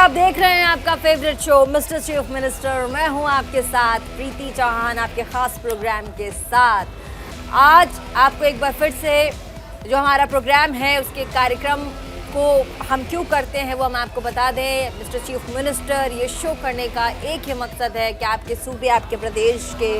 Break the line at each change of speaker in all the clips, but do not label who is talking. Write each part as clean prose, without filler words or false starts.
आप देख रहे हैं आपका favourite show mister chief minister. मैं हूं आपके साथ प्रीति चौहान, आपके खास प्रोग्राम के साथ। आज आपको एक बार फिर से जो हमारा प्रोग्राम है उसके कार्यक्रम को हम क्यों करते हैं वो हम आपको बता दें। मिस्टर चीफ मिनिस्टर ये शो करने का एक ही मकसद है कि आपके सूबे, आपके प्रदेश के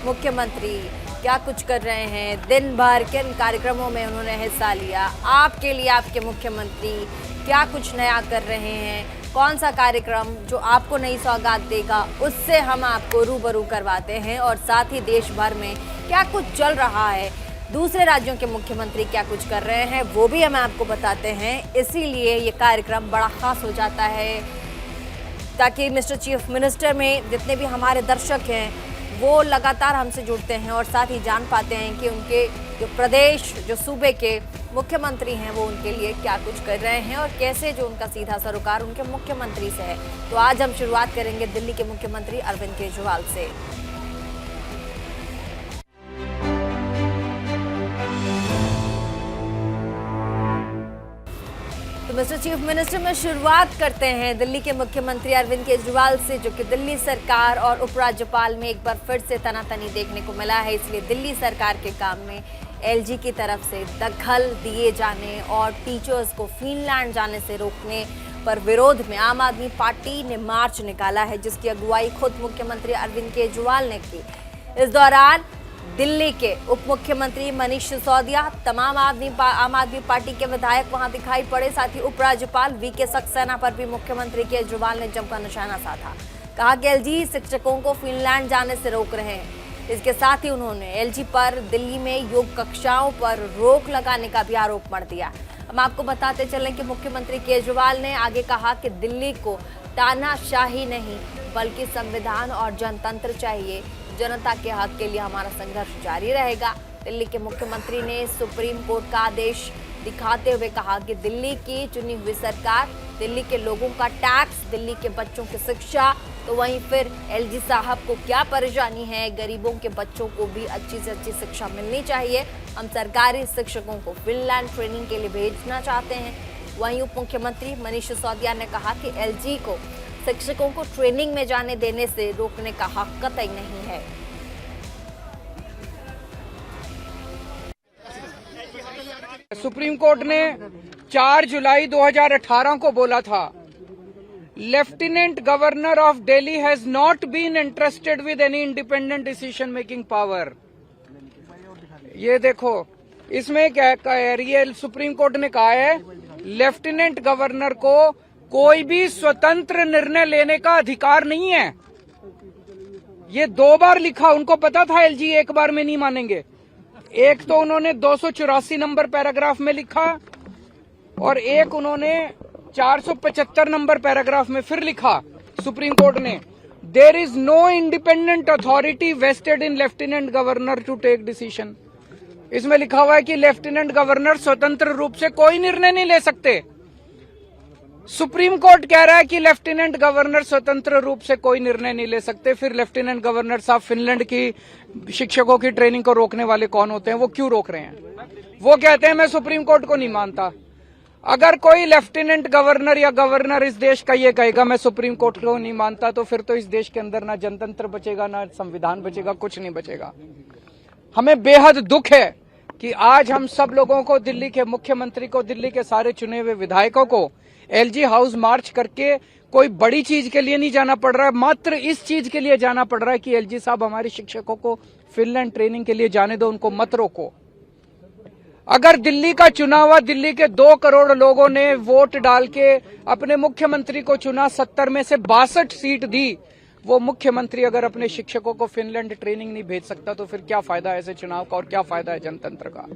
मुख्यमंत्री क्या कुछ कर रहे हैं, दिन भर किन कार्यक्रमों में उन्होंने हिस्सा लिया, आपके लिए आपके मुख्यमंत्री क्या कुछ नया कर रहे हैं, कौन सा कार्यक्रम जो आपको नई सौगात देगा उससे हम आपको रूबरू करवाते हैं। और साथ ही देश भर में क्या कुछ चल रहा है, दूसरे राज्यों के मुख्यमंत्री क्या कुछ कर रहे हैं वो भी हम आपको बताते हैं। इसीलिए ये कार्यक्रम बड़ा खास हो जाता है ताकि मिस्टर चीफ मिनिस्टर में जितने भी हमारे दर्शक हैं वो लगातार हमसे जुड़ते हैं और साथ ही जान पाते हैं कि उनके जो प्रदेश, जो सूबे के मुख्यमंत्री हैं वो उनके लिए क्या कुछ कर रहे हैं और कैसे जो उनका सीधा सरोकार उनके मुख्यमंत्री से है। तो आज हम शुरुआत करेंगे दिल्ली के मुख्यमंत्री अरविंद केजरीवाल से। तो मिस्टर चीफ मिनिस्टर में शुरुआत करते हैं दिल्ली के मुख्यमंत्री अरविंद केजरीवाल से, जो कि दिल्ली सरकार और उपराज्यपाल में एक बार फिर से तनातनी देखने को मिला है। इसलिए दिल्ली सरकार के काम में एलजी की तरफ से दखल दिए जाने और टीचर्स को फिनलैंड जाने से रोकने पर विरोध में आम आदमी पार्टी ने मार्च निकाला है, जिसकी अगुवाई खुद मुख्यमंत्री अरविंद केजरीवाल ने की। इस दौरान दिल्ली के उप मुख्यमंत्री मनीष सिसोदिया, तमाम आम आदमी पार्टी के विधायक वहां दिखाई पड़े। साथ ही उपराज्यपाल वीके सक्सेना पर भी मुख्यमंत्री केजरीवाल ने जमकर निशाना साधा। कहा कि एलजी शिक्षकों को फिनलैंड जाने से रोक रहे हैं। इसके साथ ही उन्होंने एलजी पर दिल्ली में योग कक्षाओं पर रोक लगाने का भी आरोप मढ़ दिया। हम आपको बताते चलें कि मुख्यमंत्री केजरीवाल ने आगे कहा कि दिल्ली को तानाशाही नहीं बल्कि संविधान और जनतंत्र चाहिए। जनता के हक के लिए हमारा संघर्ष जारी रहेगा। दिल्ली के मुख्यमंत्री ने सुप्रीम कोर्ट का आदेश दिखाते हुए कहा कि दिल्ली की चुनी हुई सरकार, दिल्ली के लोगों का टैक्स, दिल्ली के बच्चों की शिक्षा, तो वहीं फिर एलजी साहब को क्या परेशानी है, गरीबों के बच्चों को भी अच्छी से अच्छी शिक्षा मिलनी चाहिए। हम सरकारी शिक्षकों को फिनलैंड ट्रेनिंग के लिए भेजना चाहते हैं। वहीं उप मुख्यमंत्री मनीष सिसोदिया ने कहा कि एलजी को शिक्षकों को ट्रेनिंग में जाने देने से रोकने का हक कतई नहीं है।
सुप्रीम कोर्ट ने 4 जुलाई 2018 को बोला था, lieutenant governor of Delhi has not been interested with any independent decision making power. ये देखो, इसमें क्या कह रही है, सुप्रीम कोर्ट ने कहा है लेफ्टिनेंट गवर्नर को कोई भी स्वतंत्र निर्णय लेने का अधिकार नहीं है। ये 2 बार लिखा, उनको पता था एलजी एक बार में नहीं मानेंगे। एक तो उन्होंने 284 नंबर पैराग्राफ में लिखा और एक उन्होंने 475 नंबर पैराग्राफ में फिर लिखा सुप्रीम कोर्ट ने, there is no independent authority vested in lieutenant governor to take decision. इसमें लिखा हुआ है कि लेफ्टिनेंट गवर्नर स्वतंत्र रूप से कोई निर्णय नहीं ले सकते। सुप्रीम कोर्ट कह रहा है कि लेफ्टिनेंट गवर्नर स्वतंत्र रूप से कोई निर्णय नहीं ले सकते। फिर लेफ्टिनेंट गवर्नर साहब फिनलैंड की शिक्षकों की ट्रेनिंग को रोकने वाले कौन होते हैं, वो क्यों रोक रहे हैं? वो कहते हैं मैं सुप्रीम कोर्ट को नहीं मानता। अगर कोई लेफ्टिनेंट गवर्नर या गवर्नर इस देश का ये कहेगा मैं सुप्रीम कोर्ट को नहीं मानता, तो फिर तो इस देश के अंदर ना जनतंत्र बचेगा, ना संविधान बचेगा, कुछ नहीं बचेगा। हमें बेहद दुख है कि आज हम सब लोगों को, दिल्ली के मुख्यमंत्री को, दिल्ली के सारे चुने हुए विधायकों को एलजी हाउस मार्च करके कोई बड़ी चीज के लिए नहीं जाना पड़ रहा है, मात्र इस चीज के लिए जाना पड़ रहा है कि एलजी साहब हमारे शिक्षकों को फिनलैंड ट्रेनिंग के लिए जाने दो, उनको मत रोको। अगर दिल्ली का चुनाव हुआ, दिल्ली के 2 करोड़ लोगों ने वोट डाल के अपने मुख्यमंत्री को चुना, 70 में से 62 सीट दी, वो मुख्यमंत्री अगर अपने शिक्षकों को फिनलैंड ट्रेनिंग नहीं भेज सकता तो फिर क्या फायदा है ऐसे चुनाव का और क्या फायदा है जनतंत्र का?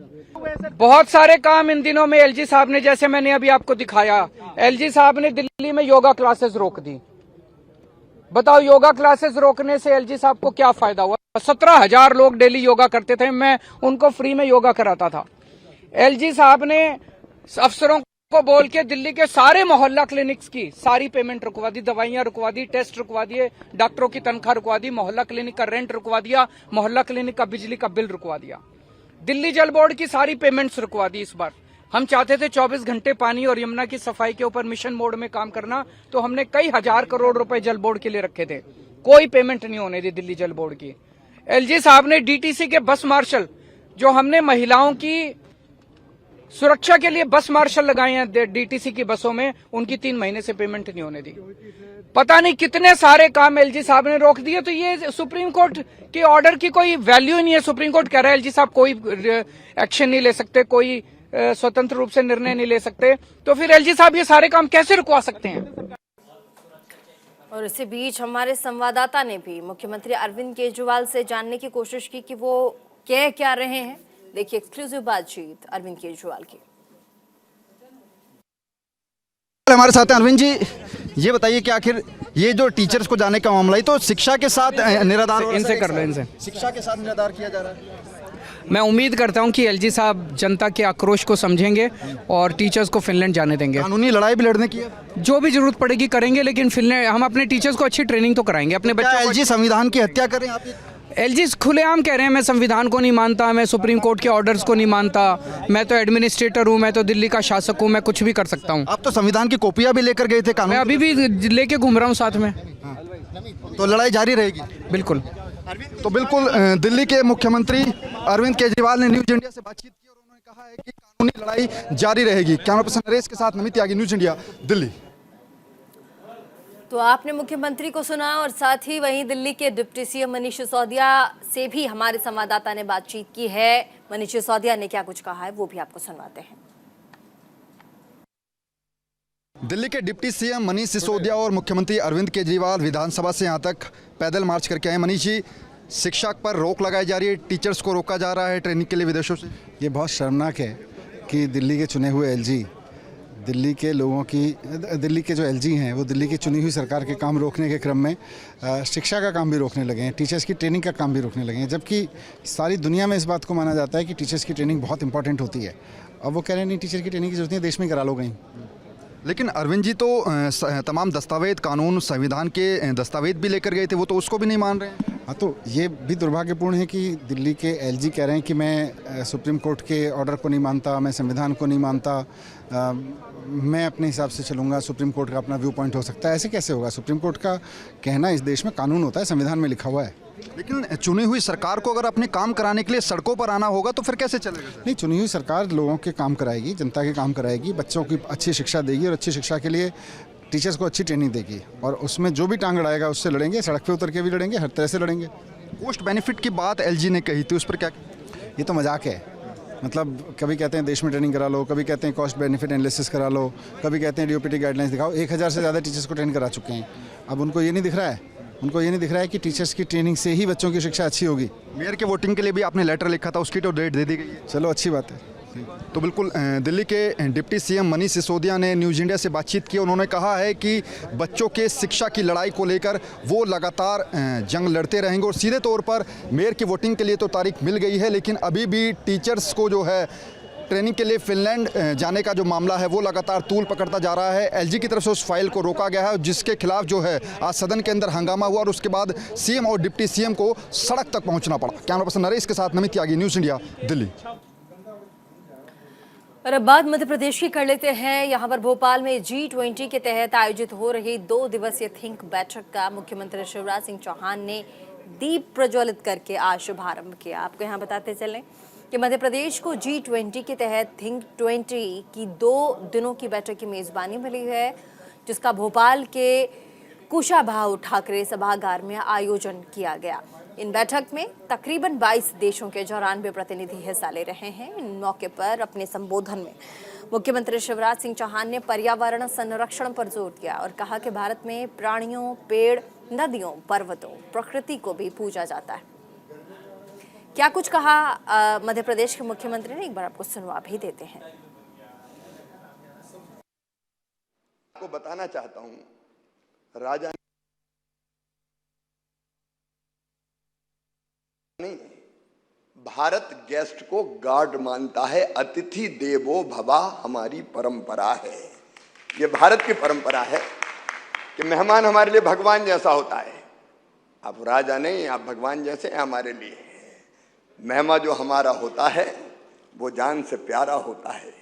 बहुत सारे काम इन दिनों में एलजी साहब ने, जैसे मैंने अभी आपको दिखाया, एलजी साहब ने दिल्ली में योगा क्लासेस रोक दी। बताओ, योगा क्लासेस रोकने से एलजी साहब को क्या फायदा हुआ? 17,000 लोग डेली योगा करते थे, मैं उनको फ्री में योगा कराता था। एलजी साहब ने अफसरों को बोल के दिल्ली के सारे मोहल्ला क्लिनिक्स की सारी पेमेंट रुकवा दी, दवाइयां रुकवा दी, टेस्ट रुकवा दिए, डॉक्टरों की तनख्वाह रुकवा दी, मोहल्ला क्लिनिक का रेंट रुकवा दिया, मोहल्ला क्लिनिक का बिजली का बिल रुकवा दिया, दिल्ली जल बोर्ड की सारी पेमेंट्स रुकवा दी इस बार। हम चाहते थे 24 घंटे पानी और यमुना की सफाई के ऊपर मिशन मोड में काम करना, तो हमने कई हजार करोड़ रुपए जल बोर्ड के लिए रखे थे, कोई पेमेंट नहीं होने दी दिल्ली जल बोर्ड की। एलजी साहब ने डीटीसी के बस मार्शल, जो हमने महिलाओं की सुरक्षा के लिए बस मार्शल लगाए हैं डीटीसी की बसों में, उनकी 3 महीने से पेमेंट नहीं होने दी। पता नहीं कितने सारे काम एलजी साहब ने रोक दिए। तो ये सुप्रीम कोर्ट के ऑर्डर की कोई वैल्यू ही नहीं है। सुप्रीम कोर्ट कह रहा है एलजी साहब कोई एक्शन नहीं ले सकते, कोई स्वतंत्र रूप से निर्णय नहीं ले सकते, तो फिर एलजी साहब ये सारे काम कैसे रुकवा सकते हैं?
और इसी बीच हमारे संवाददाता ने भी मुख्यमंत्री अरविंद केजरीवाल से जानने की कोशिश की कि वो कह क्या रहे हैं। देखिए एक्सक्लूसिव बातचीत अरविंद केजरीवाल की।
हमारे साथ हैं अरविंद जी, ये बताइए कि आखिर ये जो टीचर्स को जाने का मामला है, तो शिक्षा के साथ निराधार,
इनसे कर लो, इनसे
शिक्षा के साथ निराधार किया जा रहा है।
मैं उम्मीद करता हूं कि एलजी साहब जनता के आक्रोश को समझेंगे और टीचर्स को फिनलैंड जाने देंगे।
कानूनी लड़ाई भी लड़ने की है,
जो भी जरूरत पड़ेगी करेंगे, लेकिन फिनलैंड हम अपने टीचर्स को अच्छी ट्रेनिंग तो कराएंगे अपने बच्चों को।
एलजी संविधान की हत्या करें आप?
एलजी खुलेआम कह रहे हैं मैं संविधान को नहीं मानता, मैं सुप्रीम कोर्ट के ऑर्डर्स को नहीं मानता, मैं तो एडमिनिस्ट्रेटर हूं, मैं तो दिल्ली का शासक हूं, मैं कुछ भी कर सकता हूं।
आप तो संविधान की कॉपियां भी लेकर गए थे कानून,
मैं अभी भी लेके घूम रहा हूं साथ में।
तो लड़ाई जारी रहेगी?
बिल्कुल।
तो बिल्कुल दिल्ली के मुख्यमंत्री अरविंद केजरीवाल ने न्यूज इंडिया से बातचीत की और उन्होंने कहा है कि कानूनी लड़ाई जारी रहेगी। कैमरा पर्सन नरेश के साथ नमित त्यागी, न्यूज इंडिया, दिल्ली।
तो आपने मुख्यमंत्री को सुना और साथ ही वहीं दिल्ली के डिप्टी सीएम मनीष सिसोदिया से भी हमारे संवाददाता ने बातचीत की है। मनीष सिसोदिया ने क्या कुछ कहा है वो भी आपको सुनवाते हैं।
दिल्ली के डिप्टी सीएम मनीष सिसोदिया और मुख्यमंत्री अरविंद केजरीवाल विधानसभा से यहाँ तक पैदल मार्च करके आए। मनीष जी, शिक्षा पर रोक लगाई जा रही है, टीचर्स को रोका जा रहा है ट्रेनिंग के लिए विदेशों से।
ये बहुत शर्मनाक है कि दिल्ली के चुने हुए एलजी, दिल्ली के लोगों की, दिल्ली के जो एलजी हैं वो दिल्ली की चुनी हुई सरकार के काम रोकने के क्रम में शिक्षा का काम भी रोकने लगे हैं, टीचर्स की ट्रेनिंग का काम भी रोकने लगे हैं, जबकि सारी दुनिया में इस बात को माना जाता है कि टीचर्स की ट्रेनिंग बहुत इंपॉर्टेंट होती है। अब वो कह रहे हैं नहीं, टीचर की ट्रेनिंग की जरूरत नहीं है, देश में करा लो कहीं।
लेकिन अरविंद जी तो तमाम दस्तावेज, कानून, संविधान के दस्तावेज भी लेकर गए थे, वो तो उसको भी नहीं मान रहे हैं।
हाँ, तो ये भी दुर्भाग्यपूर्ण है कि दिल्ली के एलजी कह रहे हैं कि मैं सुप्रीम कोर्ट के ऑर्डर को नहीं मानता, मैं संविधान को नहीं मानता, मैं अपने हिसाब से चलूँगा, सुप्रीम कोर्ट का अपना व्यू पॉइंट हो सकता है। ऐसे कैसे होगा? सुप्रीम कोर्ट का कहना इस देश में कानून होता है, संविधान में लिखा हुआ है।
लेकिन चुनी हुई सरकार को अगर अपने काम कराने के लिए सड़कों पर आना होगा तो फिर कैसे चलेगा?
नहीं, चुनी हुई सरकार लोगों के काम कराएगी, जनता के काम कराएगी, बच्चों की अच्छी शिक्षा देगी और अच्छी शिक्षा के लिए टीचर्स को अच्छी ट्रेनिंग देगी, और उसमें जो भी टांग अड़ाएगा उससे लड़ेंगे, सड़क पे उतर के भी लड़ेंगे, हर तरह से लड़ेंगे।
कोस्ट बेनिफिट की बात एलजी ने कही थी, उस पर क्या?
ये तो मजाक है। मतलब कभी कहते हैं देश में ट्रेनिंग करा लो, कभी कहते हैं कॉस्ट बेनिफिट एनालिसिस करा लो, कभी कहते हैं डीओपीटी गाइडलाइंस दिखाओ। 1000 से ज़्यादा टीचर्स को ट्रेन करा चुके हैं। अब उनको ये नहीं दिख रहा है, उनको ये नहीं दिख रहा है कि टीचर्स की ट्रेनिंग से ही बच्चों की शिक्षा अच्छी होगी।
मेयर के वोटिंग के लिए भी आपने लेटर लिखा था, उसकी तो डेट दे दी गई है।
चलो, अच्छी बात है।
तो बिल्कुल दिल्ली के डिप्टी सीएम मनीष सिसोदिया ने न्यूज इंडिया से बातचीत की। उन्होंने कहा है कि बच्चों के शिक्षा की लड़ाई को लेकर वो लगातार जंग लड़ते रहेंगे, और सीधे तौर पर मेयर की वोटिंग के लिए तो तारीख मिल गई है, लेकिन अभी भी टीचर्स को जो है ट्रेनिंग के लिए फिनलैंड जाने का जो मामला है वो लगातार तूल पकड़ता जा रहा है। एलजी की तरफ से उस फाइल को रोका गया है, जिसके खिलाफ जो है आज सदन के अंदर हंगामा हुआ और उसके बाद सीएम और डिप्टी सीएम को सड़क तक पहुंचना पड़ा। कैमरा पर्सन नरेश के साथ नमित त्यागी, न्यूज इंडिया, दिल्ली।
और अब बात मध्य प्रदेश की कर लेते हैं। यहाँ पर भोपाल में G20 के तहत आयोजित हो रही 2 दिवसीय थिंक बैठक का मुख्यमंत्री शिवराज सिंह चौहान ने दीप प्रज्वलित करके आज शुभारंभ किया। आपको यहाँ बताते चलें कि मध्य प्रदेश को G20 के तहत थिंक 20 की 2 दिनों की बैठक की मेजबानी मिली है, जिसका भोपाल के कुशाभाऊ ठाकरे सभागार में आयोजन किया गया। इन बैठक में तकरीबन 22 देशों के 94 प्रतिनिधि हिस्सा ले रहे हैं। इन मौके पर अपने संबोधन में मुख्यमंत्री शिवराज सिंह चौहान ने पर्यावरण संरक्षण पर जोर दिया और कहा कि भारत में प्राणियों, पेड़, नदियों, पर्वतों, प्रकृति को भी पूजा जाता है। क्या कुछ कहा मध्य प्रदेश के मुख्यमंत्री ने, एक बार आपको सुनवा भी देते हैं।
आपको बताना चाहता हूं, राजा नहीं, भारत गेस्ट को गॉड मानता है। अतिथि देवो भवा हमारी परंपरा है। ये भारत की परंपरा है कि मेहमान हमारे लिए भगवान जैसा होता है। आप राजा नहीं, आप भगवान जैसे हैं हमारे लिए। मेहमान जो हमारा होता है वो जान से प्यारा होता है,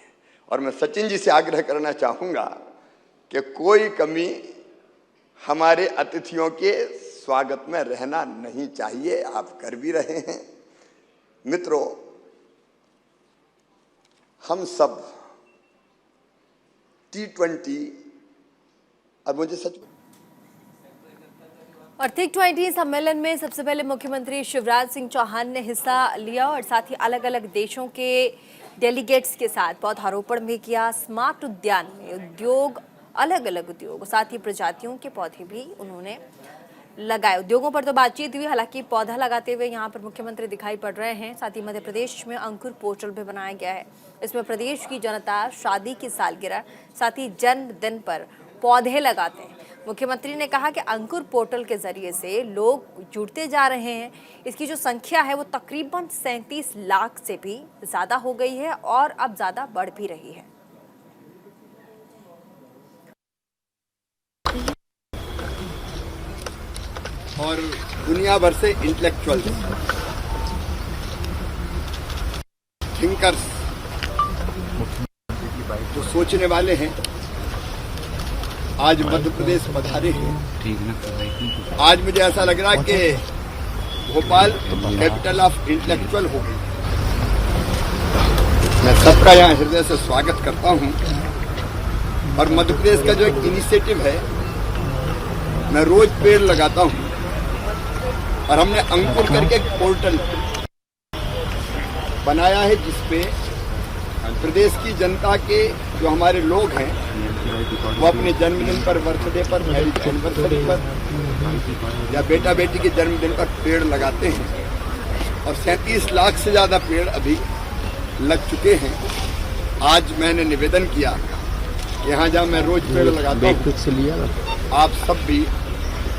और मैं सचिन जी से आग्रह करना चाहूंगा कि कोई कमी हमारे अतिथियों के स्वागत में रहना नहीं चाहिए। आप कर भी रहे हैं। मित्रों, हम सब T20 और मुझे सच
और T20 सम्मेलन में सबसे पहले मुख्यमंत्री शिवराज सिंह चौहान ने हिस्सा लिया और साथ ही अलग अलग देशों के डेलीगेट्स के साथ पौधारोपण भी किया। स्मार्ट उद्यान में उद्योग, अलग अलग उद्योग, साथ ही प्रजातियों के पौधे भी उन्होंने लगाए। उद्योगों पर तो बातचीत हुई, हालांकि पौधा लगाते हुए यहाँ पर मुख्यमंत्री दिखाई पड़ रहे हैं। साथ ही मध्य प्रदेश में अंकुर पोर्टल भी बनाया गया है। इसमें प्रदेश की जनता शादी की सालगिरह, साथ ही जन्मदिन पर पौधे लगाते हैं। मुख्यमंत्री ने कहा कि अंकुर पोर्टल के जरिए से लोग जुड़ते जा रहे हैं। इसकी जो संख्या है वो तकरीबन 37 लाख से भी ज्यादा हो गई है और अब ज्यादा बढ़ भी रही है।
और दुनिया भर से इंटेलेक्चुअल्स, थिंकर्स, जो सोचने वाले हैं, आज मध्य प्रदेश पधारे हैं। आज मुझे ऐसा लग रहा है कि भोपाल कैपिटल ऑफ इंटेलेक्चुअल हो गई। मैं सबका यहाँ हृदय से स्वागत करता हूँ। और मध्य प्रदेश का जो एक इनिशिएटिव है, मैं रोज पेड़ लगाता हूँ और हमने अंकुर करके एक पोर्टल बनाया है जिसपे प्रदेश की जनता के जो हमारे लोग हैं वो अपने जन्मदिन पर, बर्थडे पर, मैरिज एनिवर्सरी पर या बेटा बेटी के जन्मदिन पर पेड़ लगाते हैं। और 37 लाख से ज़्यादा पेड़ अभी लग चुके हैं। आज मैंने निवेदन किया कि यहाँ जहाँ मैं रोज पेड़ लगाता हूँ, आप सब भी,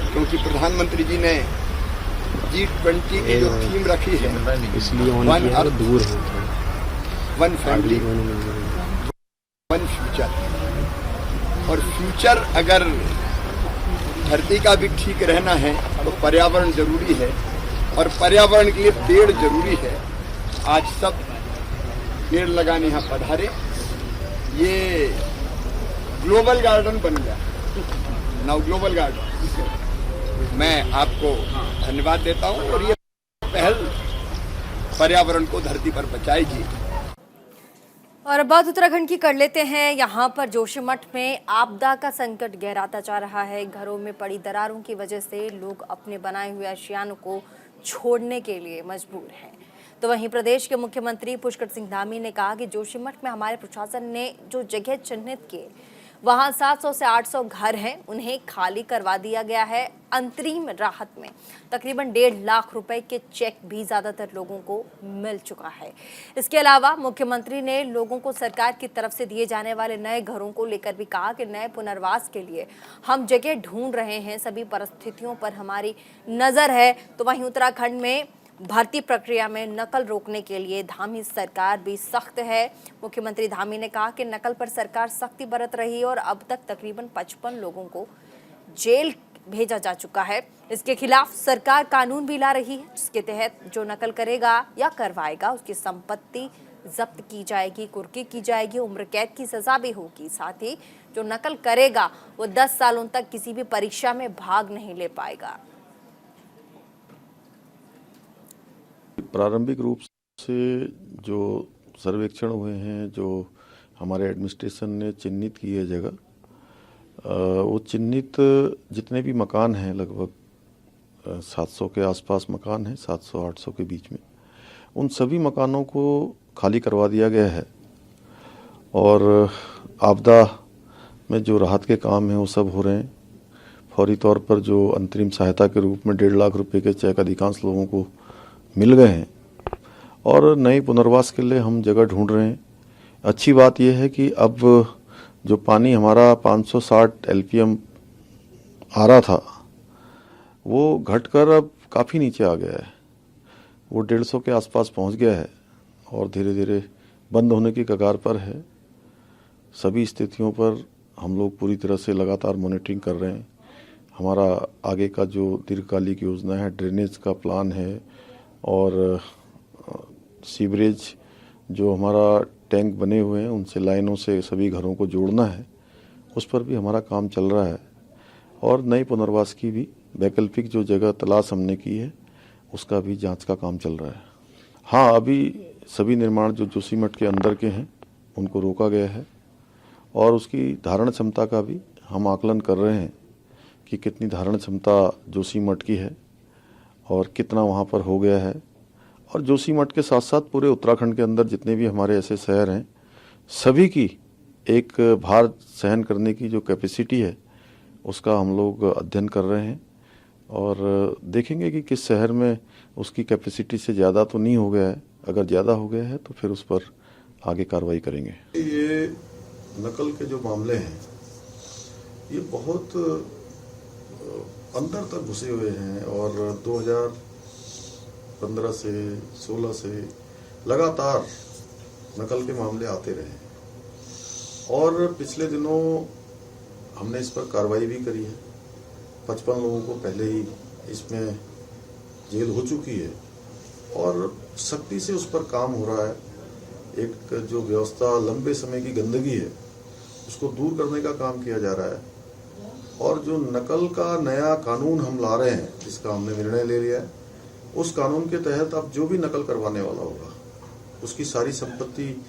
क्योंकि प्रधानमंत्री जी ने G20 की जो थीम रखी है, one earth, one family, one future, और फ्यूचर अगर धरती का भी ठीक रहना है तो पर्यावरण जरूरी है और पर्यावरण के लिए पेड़ जरूरी है। आज सब पेड़ लगाने यहाँ पधारे। ये ग्लोबल गार्डन बन गया, नाउ ग्लोबल गार्डन। मैं आपको धन्यवाद देता हूँ और ये पहल पर्यावरण को धरती पर बचाएगी।
और अब बात उत्तराखंड की कर लेते हैं। यहाँ पर जोशीमठ में आपदा का संकट गहराता जा रहा है। घरों में पड़ी दरारों की वजह से लोग अपने बनाए हुए आशियानों को छोड़ने के लिए मजबूर हैं। तो वहीं प्रदेश के मुख्यमंत्री पुष्कर सिंह धामी ने कहा कि जोशीमठ में हमारे प्रशासन ने जो जगह चिन्हित किए, वहां 700 से 800 घर हैं, उन्हें खाली करवा दिया गया है। अंतरिम राहत में तकरीबन 1.5 लाख रुपए के चेक भी ज्यादातर लोगों को मिल चुका है। इसके अलावा मुख्यमंत्री ने लोगों को सरकार की तरफ से दिए जाने वाले नए घरों को लेकर भी कहा कि नए पुनर्वास के लिए हम जगह ढूंढ रहे हैं, सभी परिस्थितियों पर हमारी नजर है। तो वहीं उत्तराखंड में भर्ती प्रक्रिया में नकल रोकने के लिए धामी सरकार भी सख्त है। मुख्यमंत्री धामी ने कहा कि नकल पर सरकार सख्ती बरत रही और अब तक तकरीबन 55 लोगों को जेल भेजा जा चुका है। इसके खिलाफ सरकार कानून भी ला रही है, जिसके तहत जो नकल करेगा या करवाएगा उसकी संपत्ति जब्त की जाएगी, कुर्की की जाएगी, उम्र कैद की सजा भी होगी। साथ ही जो नकल करेगा वो 10 सालों तक किसी भी परीक्षा में भाग नहीं ले पाएगा।
प्रारंभिक रूप से जो सर्वेक्षण हुए हैं, जो हमारे एडमिनिस्ट्रेशन ने चिन्हित की है जगह, वो चिन्हित जितने भी मकान हैं, लगभग 700 के आसपास मकान हैं, 700-800 के बीच में, उन सभी मकानों को खाली करवा दिया गया है। और आपदा में जो राहत के काम हैं वो सब हो रहे हैं। फौरी तौर पर जो अंतरिम सहायता के रूप में 1.5 लाख रुपए के चेक अधिकांश लोगों को मिल गए हैं और नए पुनर्वास के लिए हम जगह ढूंढ रहे हैं। अच्छी बात यह है कि अब जो पानी हमारा 560 LPM आ रहा था वो घटकर अब काफ़ी नीचे आ गया है, वो 150 के आसपास पहुंच गया है और धीरे धीरे बंद होने की कगार पर है। सभी स्थितियों पर हम लोग पूरी तरह से लगातार मॉनिटरिंग कर रहे हैं। हमारा आगे का जो दीर्घकालिक योजना है, ड्रेनेज का प्लान है और सीवरेज जो हमारा टैंक बने हुए हैं उनसे लाइनों से सभी घरों को जोड़ना है, उस पर भी हमारा काम चल रहा है। और नई पुनर्वास की भी वैकल्पिक जो जगह तलाश हमने की है उसका भी जांच का काम चल रहा है। हाँ, अभी सभी निर्माण जो जोशीमठ के अंदर के हैं उनको रोका गया है और उसकी धारण क्षमता का भी हम आकलन कर रहे हैं कि कितनी धारण क्षमता जोशीमठ की है और कितना वहाँ पर हो गया है। और जोशीमठ के साथ साथ पूरे उत्तराखंड के अंदर जितने भी हमारे ऐसे शहर हैं सभी की एक भार सहन करने की जो कैपेसिटी है उसका हम लोग अध्ययन कर रहे हैं और देखेंगे कि किस शहर में उसकी कैपेसिटी से ज़्यादा तो नहीं हो गया है। अगर ज़्यादा हो गया है तो फिर उस पर आगे कार्रवाई करेंगे। ये नकल के जो मामले हैं ये बहुत अंदर तक घुसे हुए हैं और 2015 से 16 से लगातार नकल के मामले आते रहे और पिछले दिनों हमने इस पर कार्रवाई भी करी है। 55 लोगों को पहले ही इसमें जेल हो चुकी है और सख्ती से उस पर काम हो रहा है। एक जो व्यवस्था लंबे समय की गंदगी है उसको दूर करने का काम किया जा रहा है और जो नकल का नया कानून हम ला रहे हैं जिसका हमने निर्णय ले लिया है उस कानून के तहत अब जो भी नकल करवाने वाला होगा उसकी सारी संपत्ति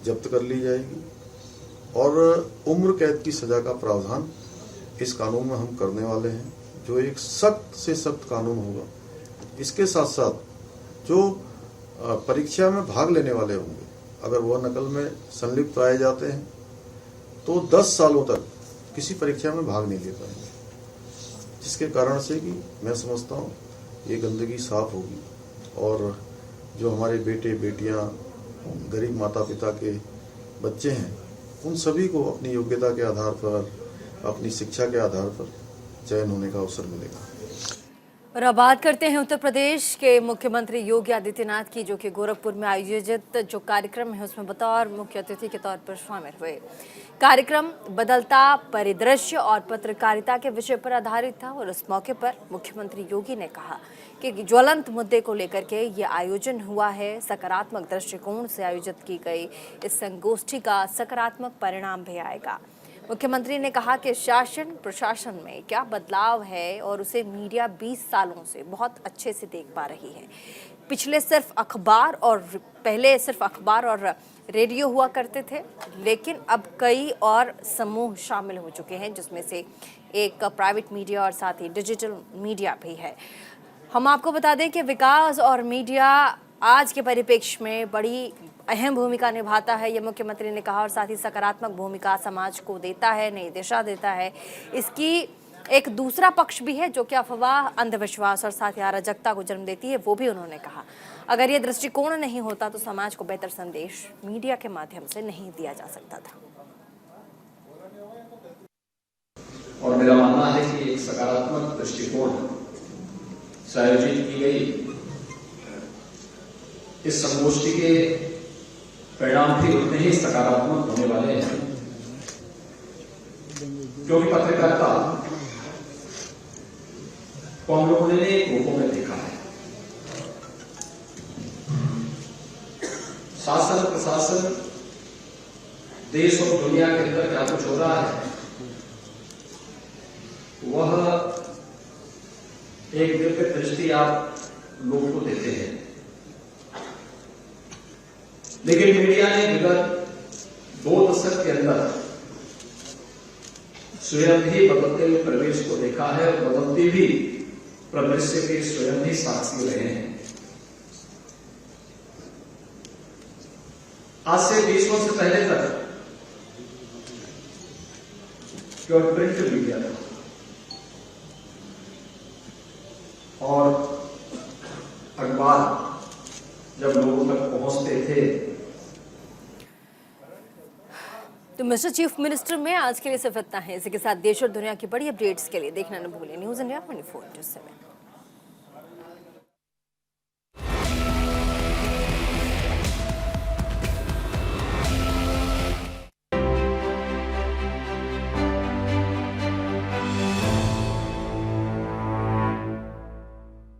जब्त कर ली जाएगी और उम्र कैद की सजा का प्रावधान इस कानून में हम करने वाले हैं जो एक सख्त से सख्त कानून होगा। इसके साथ साथ जो परीक्षा में भाग लेने वाले होंगे अगर वह नकल में संलिप्त पाए जाते हैं तो 10 सालों तक किसी परीक्षा में भाग नहीं ले पाएंगे, जिसके कारण से कि मैं समझता हूँ ये गंदगी साफ होगी और जो हमारे बेटे बेटियाँ गरीब माता पिता के बच्चे हैं उन सभी को अपनी योग्यता के आधार पर अपनी शिक्षा के आधार पर चयन होने का अवसर मिलेगा।
और अब बात करते हैं उत्तर प्रदेश के मुख्यमंत्री योगी आदित्यनाथ की, जो कि गोरखपुर में आयोजित जो कार्यक्रम है उसमें बतौर मुख्य अतिथि के तौर पर शामिल हुए। कार्यक्रम बदलता परिदृश्य और पत्रकारिता के विषय पर आधारित था और इस मौके पर मुख्यमंत्री योगी ने कहा कि ज्वलंत मुद्दे को लेकर के ये आयोजन हुआ है। सकारात्मक दृष्टिकोण से आयोजित की गई इस संगोष्ठी का सकारात्मक परिणाम भी आएगा। मुख्यमंत्री ने कहा कि शासन प्रशासन में क्या बदलाव है और उसे मीडिया 20 सालों से बहुत अच्छे से देख पा रही है। पहले सिर्फ अखबार और रेडियो हुआ करते थे, लेकिन अब कई और समूह शामिल हो चुके हैं, जिसमें से एक प्राइवेट मीडिया और साथ ही डिजिटल मीडिया भी है। हम आपको बता दें कि विकास और मीडिया आज के परिप्रेक्ष्य में बड़ी अहम भूमिका निभाता है, ये मुख्यमंत्री ने कहा, और साथ ही सकारात्मक भूमिका समाज को देता है, नई दिशा देता है। इसकी एक दूसरा पक्ष भी है जो कि अफवाह, अंधविश्वास और साथ ही अराजकता को जन्म देती है, वो भी उन्होंने कहा। अगर ये दृष्टिकोण नहीं होता तो समाज को बेहतर संदेश मीडिया के माध्यम से नहीं दिया जा सकता था।
और मेरा मानना है कि एक सकारात्मक दृष्टिकोण से आयोजित की गई इस संगोष्ठी के परिणाम भी उतने ही सकारात्मक होने वाले हैं, क्योंकि पत्रकारिता को हम लोगों ने अनेक रूपों में देखा है। शासन प्रशासन, देश और दुनिया के अंदर क्या कुछ हो रहा है वह एक दिव्य दृष्टि आप लोगों को देते हैं, लेकिन मीडिया ने विगत 2 दशक के अंदर स्वयं ही बदलते हुए परिवेश को देखा है और बदलती भी परिदृश्य के स्वयं ही साक्षी रहे हैं। आज से 20 वर्ष पहले तक केवल प्रिंट मीडिया था और अखबार जब लोगों तक पहुंचते थे।
तो मिस्टर चीफ मिनिस्टर में आज के लिए सिर्फ इतना है। इसी के साथ देश और दुनिया की बड़ी अपडेट्स के लिए देखना न भूलें न्यूज़ इंडिया 24/7।